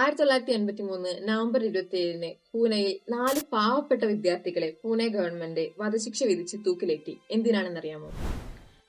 1983 November 27-ന് പൂനെയിൽ 4 പാവപ്പെട്ട വിദ്യാർത്ഥികളെ പൂനെ ഗവൺമെന്റ് വധശിക്ഷ വിധിച്ച് തൂക്കിലേറ്റി. എന്തിനാണെന്നറിയാമോ?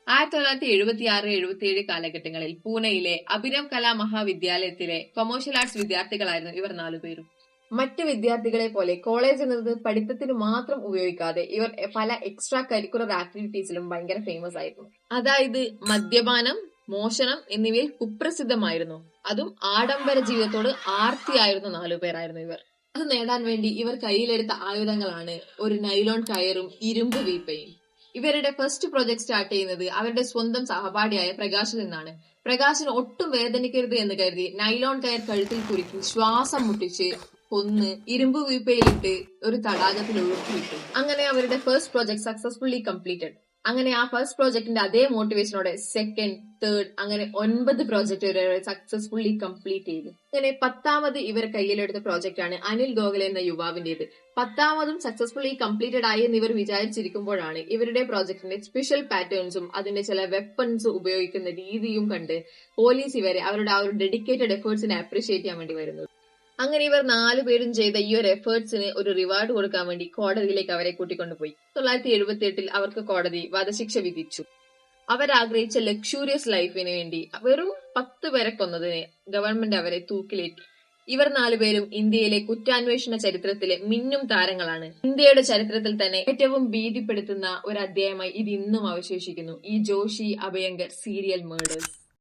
1976-77 കാലഘട്ടങ്ങളിൽ പൂനെയിലെ അഭിനവ് കലാ മഹാവിദ്യാലയത്തിലെ കൊമേഴ്ഷ്യൽ ആർട്സ് വിദ്യാർത്ഥികളായിരുന്നു ഇവർ 4 പേരും. മറ്റ് വിദ്യാർത്ഥികളെ പോലെ കോളേജ് എന്നത് പഠിത്തത്തിന് മാത്രം ഉപയോഗിക്കാതെ ഇവർ പല എക്സ്ട്രാ കരിക്കുലർ ആക്ടിവിറ്റീസിലും ഭയങ്കര ഫേമസ് ആയിരുന്നു. അതായത് മദ്യപാനം, മോഷണം എന്നിവയിൽ കുപ്രസിദ്ധമായിരുന്നു. അതും ആഡംബര ജീവിതത്തോട് ആർത്തിയായിരുന്ന 4 പേരായിരുന്നു ഇവർ. അത് നേടാൻ വേണ്ടി ഇവർ കയ്യിലെടുത്ത ആയുധങ്ങളാണ് ഒരു നൈലോൺ കയറും ഇരുമ്പ് വീപ്പയും. ഇവരുടെ ഫസ്റ്റ് പ്രൊജക്ട് സ്റ്റാർട്ട് ചെയ്യുന്നത് അവരുടെ സ്വന്തം സഹപാഠിയായ പ്രകാശിൽ നിന്നാണ്. പ്രകാശിന് ഒട്ടും വേദനിക്കരുത് എന്ന് കരുതി നൈലോൺ കയർ കഴുത്തിൽ കുരുക്കി ശ്വാസം മുട്ടിച്ച് കൊന്ന് ഇരുമ്പ് വീപ്പയിലിട്ട് ഒരു തടാകത്തിൽ ഒഴുക്കിയിട്ടു. അങ്ങനെ അവരുടെ ഫസ്റ്റ് പ്രോജക്ട് സക്സസ്ഫുള്ളി കംപ്ലീറ്റഡ്. അങ്ങനെ ആ ഫസ്റ്റ് പ്രോജക്ടിന്റെ അതേ മോട്ടിവേഷനോടെ സെക്കൻഡ്, തേർഡ് അങ്ങനെ 9 പ്രോജക്ട് ഇവരെ സക്സസ്ഫുള്ളി കംപ്ലീറ്റ് ചെയ്തു. അങ്ങനെ 10ാമത് ഇവർ കയ്യിലെടുത്ത പ്രോജക്റ്റ് ആണ് അനിൽ ഗോഖലെ എന്ന യുവാവിന്റേത്. 10ാമതും സക്സസ്ഫുള്ളി കംപ്ലീറ്റഡ് ആയി എന്ന് ഇവർ വിചാരിച്ചിരിക്കുമ്പോഴാണ് ഇവരുടെ പ്രോജക്ടിന്റെ സ്പെഷ്യൽ പാറ്റേൺസും അതിന്റെ ചില വെപ്പൺസ് ഉപയോഗിക്കുന്ന രീതിയും കണ്ട് പോലീസ് ഇവരെ അവരുടെ ആ ഒരു ഡെഡിക്കേറ്റഡ് എഫേർട്സിനെ അപ്രീഷിയേറ്റ് ചെയ്യാൻ വേണ്ടി വരുന്നത്. അങ്ങനെ ഇവർ 4 പേരും ചെയ്ത ഈ ഒരു എഫേർട്സിന് ഒരു റിവാർഡ് കൊടുക്കാൻ വേണ്ടി കോടതിയിലേക്ക് അവരെ കൂട്ടിക്കൊണ്ടുപോയി. 1978 അവർക്ക് കോടതി വധശിക്ഷ വിധിച്ചു. അവരാഗ്രഹിച്ച ലക്ഷൂറിയസ് ലൈഫിന് വേണ്ടി വെറും 10 പേരെ കൊന്നതിന് ഗവൺമെന്റ് അവരെ തൂക്കിലേറ്റി. ഇവർ 4 പേരും ഇന്ത്യയിലെ കുറ്റാന്വേഷണ ചരിത്രത്തിലെ മിന്നും താരങ്ങളാണ്. ഇന്ത്യയുടെ ചരിത്രത്തിൽ തന്നെ ഏറ്റവും ഭീതിപ്പെടുത്തുന്ന ഒരു അധ്യായമായി ഇത് ഇന്നും അവശേഷിക്കുന്നു, ഈ ജോഷി അഭയങ്കർ സീരിയൽ മേർഡേഴ്സ്.